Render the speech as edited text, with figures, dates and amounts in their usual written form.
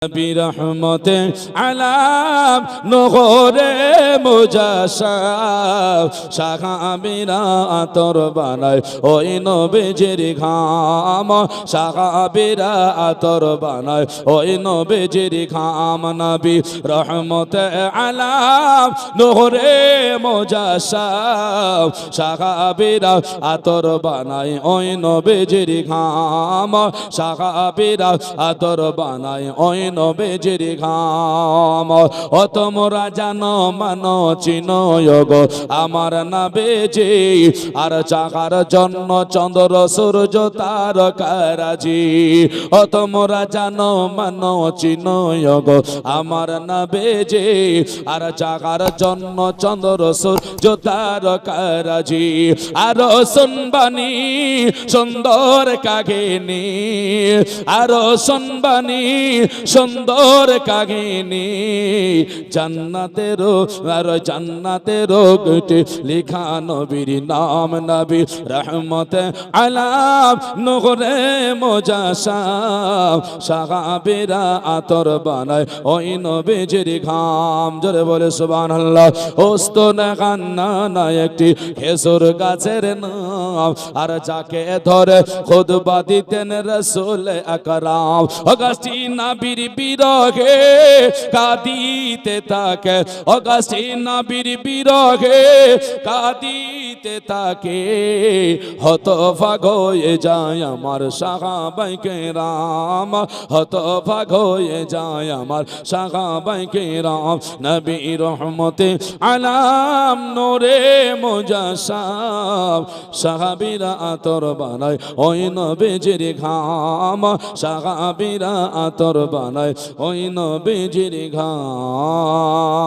নবী রহমতে আলাম নহরে মুজাসাব সাহাবীরা আতর বানায় ওই নবীজির ঘাম সাহাবীরা আতর বানায় ওই নবীজির ঘাম নবী রহমতে আলাম নহরে মুজাসাব সাহাবীরা আতর বানায় ওই নবীজির ঘাম সাহাবীরা আতর বানায় ওই নবীজির ঘাম ও তোমরা জানো মানো চিনো গো আমার নবীজি আর চাকার জন্য চন্দ্র সূর্য তারকারাজি ও তোমরা জানো মানো চিনো গো আমার নবীজি আর চাকার জন্য চন্দ্র সূর্য তারকারাজি আর শুনবানি সুন্দর কাহিনী আর শুনবানি সুন্দর কাহিনী জান্নাতেরও আর জান্নাতেরও গটে লিখা নবীর নাম নবী রহমতে আলাম নহরে মুজাসাব সাহাবীরা আতর বানায় ওই নবীজির ঘাম জোরে বলে সুবহানাল্লাহ ওস্তনে কান্না না একটি খেজুর গাছের নাম আর যাকে ধরে খুতবা দিতেন রাসূল আকরাম ও গাছটি নবীর বিরহে কাঁদিতে থাকে ও গাছটি নবীর বিরহে কাঁদিতে থাকে হতভাগ হয়ে যায় আমার সাহাবায়ে কেরাম হতভাগ হয়ে যায় আমার সাহাবায়ে কেরাম নবী রহমতে আলাম নূরে মুজাসাব সাহাবীরা আতর বানায় ওই নবীজির ঘাম সাহাবীরা আতর বানায় ওই নবীজির ঘাম